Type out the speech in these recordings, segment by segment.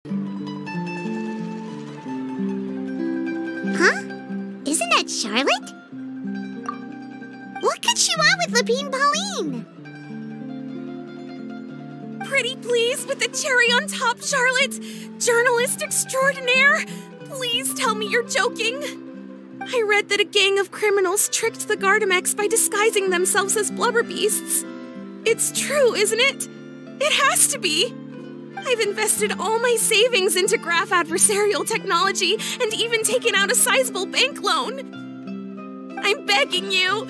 Huh? Isn't that Charlotte? What could she want with Lapine Pauline? Pretty please with the cherry on top, Charlotte! Journalist extraordinaire! Please tell me you're joking! I read that a gang of criminals tricked the Gardamex by disguising themselves as blubber beasts. It's true, isn't it? It has to be! I've invested all my savings into graph adversarial technology and even taken out a sizable bank loan. I'm begging you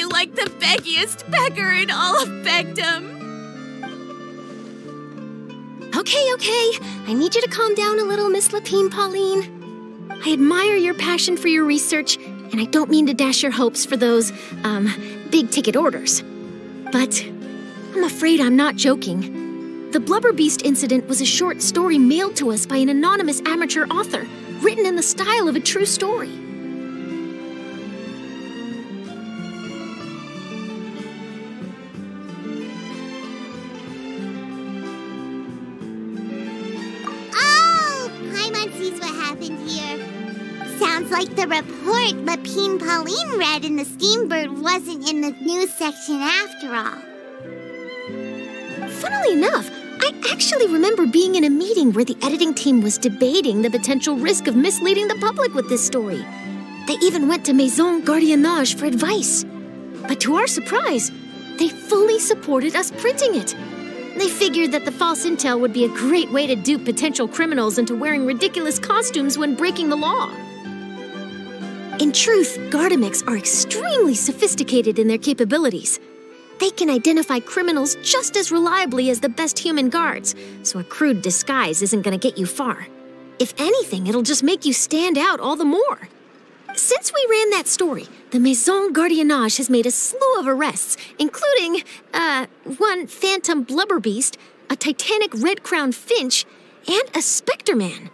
like the beggiest beggar in all of begdom. Okay. I need you to calm down a little, Miss Lapine Pauline. I admire your passion for your research, and I don't mean to dash your hopes for those, big-ticket orders. But I'm afraid I'm not joking. The Blubber Beast incident was a short story mailed to us by an anonymous amateur author, written in the style of a true story. Sounds like the report Lapine Pauline read in the Steambird wasn't in the news section after all. Funnily enough, I actually remember being in a meeting where the editing team was debating the potential risk of misleading the public with this story. They even went to Maison Gardiennage for advice. But to our surprise, they fully supported us printing it. They figured that the false intel would be a great way to dupe potential criminals into wearing ridiculous costumes when breaking the law. In truth, Gardamex are extremely sophisticated in their capabilities. They can identify criminals just as reliably as the best human guards, so a crude disguise isn't going to get you far. If anything, it'll just make you stand out all the more. Since we ran that story, the Maison Gardiennage has made a slew of arrests, including, one phantom blubber beast, a titanic red-crowned finch, and a specter man.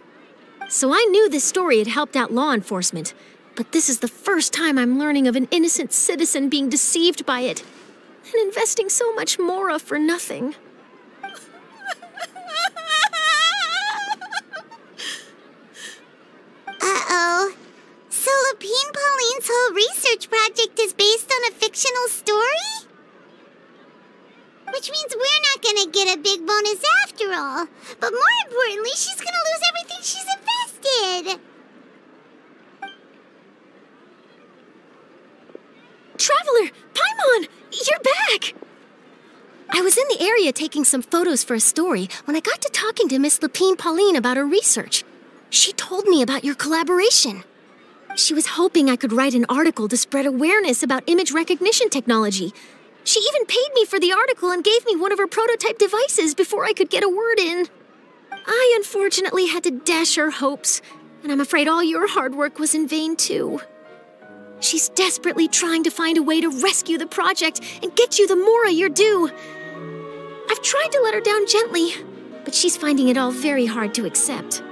So I knew this story had helped out law enforcement, but this is the first time I'm learning of an innocent citizen being deceived by it, and investing so much mora for nothing. Uh-oh. So Lapine Pauline's whole research project is based on a fictional story? Which means we're not gonna get a big bonus after all. But more importantly, she's gonna lose everything she's invested. Traveler! Paimon! You're back! I was in the area taking some photos for a story when I got to talking to Miss Lapine Pauline about her research. She told me about your collaboration. She was hoping I could write an article to spread awareness about image recognition technology. She even paid me for the article and gave me one of her prototype devices before I could get a word in. I unfortunately had to dash her hopes, and I'm afraid all your hard work was in vain too. She's desperately trying to find a way to rescue the project and get you the mora you're due. I've tried to let her down gently, but she's finding it all very hard to accept.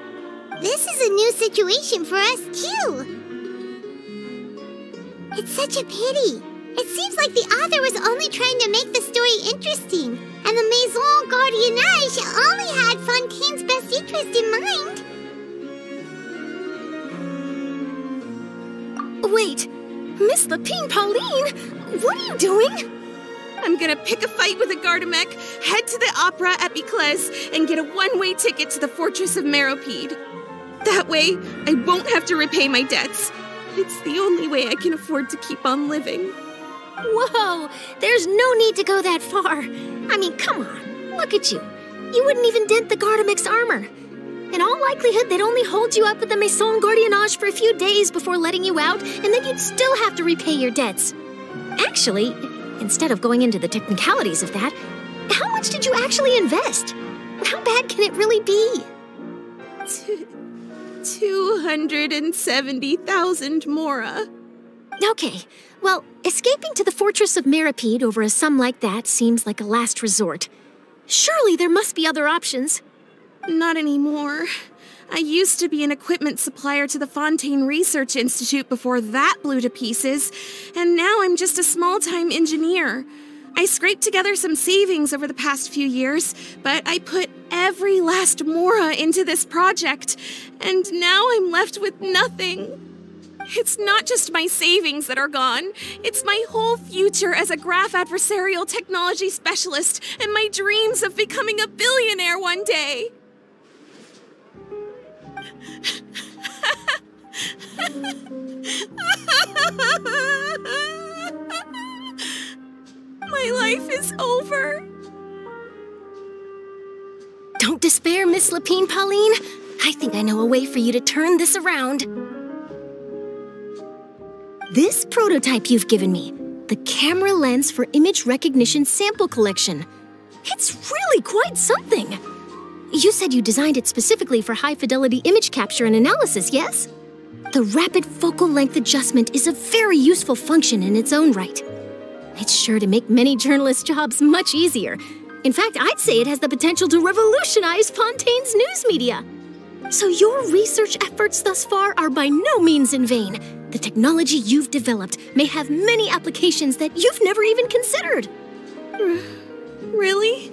This is a new situation for us too. It's such a pity. It seems like the author was only trying to make the story interesting, and the Maison Gardiennage only had Fontaine's best interest in mind. Wait, Miss Lapine Pauline, what are you doing? I'm gonna pick a fight with a Gardamex, head to the Opera at Biclès, and get a one-way ticket to the Fortress of Meropide. That way, I won't have to repay my debts. It's the only way I can afford to keep on living. Whoa, there's no need to go that far. I mean, come on, look at you. You wouldn't even dent the Gardamex armor. In all likelihood, they'd only hold you up at the Maison Gardiennage for a few days before letting you out, and then you'd still have to repay your debts. Actually, instead of going into the technicalities of that, how much did you actually invest? How bad can it really be? 270,000 mora. Okay, well, escaping to the Fortress of Meropide over a sum like that seems like a last resort. Surely there must be other options. Not anymore. I used to be an equipment supplier to the Fontaine Research Institute before that blew to pieces, and now I'm just a small-time engineer. I scraped together some savings over the past few years, but I put every last mora into this project, and now I'm left with nothing. It's not just my savings that are gone. It's my whole future as a graph adversarial technology specialist and my dreams of becoming a billionaire one day. My life is over. Don't despair, Miss Lapine Pauline. I think I know a way for you to turn this around. This prototype you've given me, the camera lens for image recognition sample collection. It's really quite something. You said you designed it specifically for high-fidelity image capture and analysis, yes? The rapid focal length adjustment is a very useful function in its own right. It's sure to make many journalists' jobs much easier. In fact, I'd say it has the potential to revolutionize Fontaine's news media. So your research efforts thus far are by no means in vain. The technology you've developed may have many applications that you've never even considered. Really?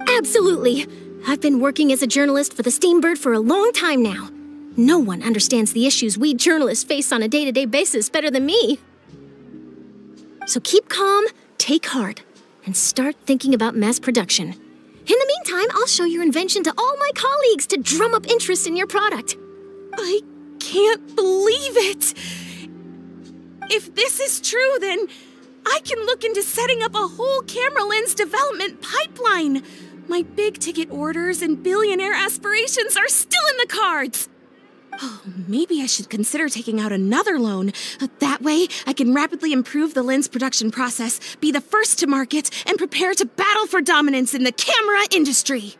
Absolutely. I've been working as a journalist for the Steambird for a long time now. No one understands the issues we journalists face on a day-to-day basis better than me. So keep calm, take heart, and start thinking about mass production. In the meantime, I'll show your invention to all my colleagues to drum up interest in your product. I can't believe it! If this is true, then I can look into setting up a whole camera lens development pipeline. My big-ticket orders and billionaire aspirations are still in the cards. Oh, maybe I should consider taking out another loan. That way, I can rapidly improve the lens production process, be the first to market, and prepare to battle for dominance in the camera industry.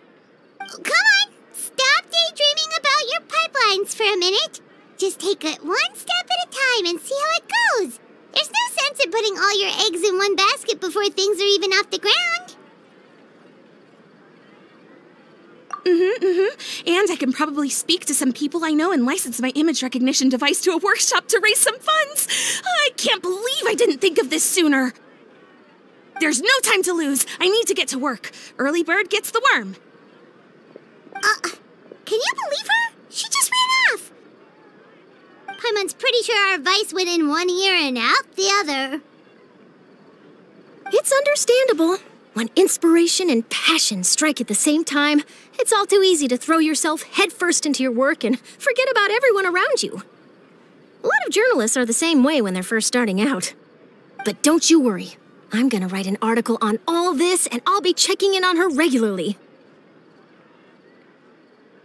Come on! Stop daydreaming about your pipelines for a minute. Just take it one step at a time and see how it goes. There's no sense in putting all your eggs in one basket before things are even off the ground. And I can probably speak to some people I know and license my image recognition device to a workshop to raise some funds. I can't believe I didn't think of this sooner. There's no time to lose. I need to get to work. Early bird gets the worm. Can you believe her? She just ran off. Paimon's pretty sure our advice went in one ear and out the other. It's understandable. When inspiration and passion strike at the same time, it's all too easy to throw yourself headfirst into your work and forget about everyone around you. A lot of journalists are the same way when they're first starting out. But don't you worry. I'm gonna write an article on all this, and I'll be checking in on her regularly.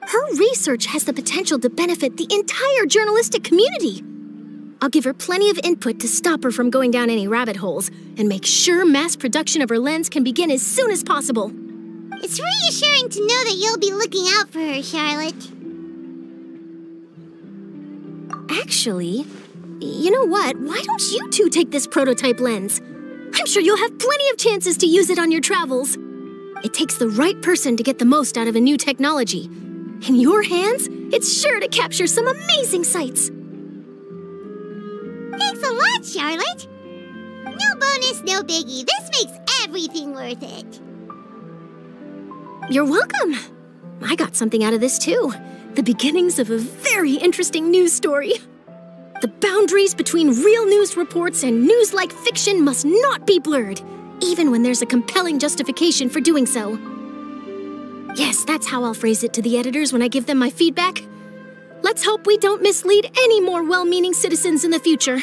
Her research has the potential to benefit the entire journalistic community. I'll give her plenty of input to stop her from going down any rabbit holes and make sure mass production of her lens can begin as soon as possible. It's reassuring to know that you'll be looking out for her, Charlotte. Actually, you know what? Why don't you two take this prototype lens? I'm sure you'll have plenty of chances to use it on your travels. It takes the right person to get the most out of a new technology. In your hands, it's sure to capture some amazing sights. Thanks a lot, Charlotte. No bonus, no biggie. This makes everything worth it. You're welcome. I got something out of this too. The beginnings of a very interesting news story. The boundaries between real news reports and news-like fiction must not be blurred, even when there's a compelling justification for doing so. Yes, that's how I'll phrase it to the editors when I give them my feedback. Let's hope we don't mislead any more well-meaning citizens in the future.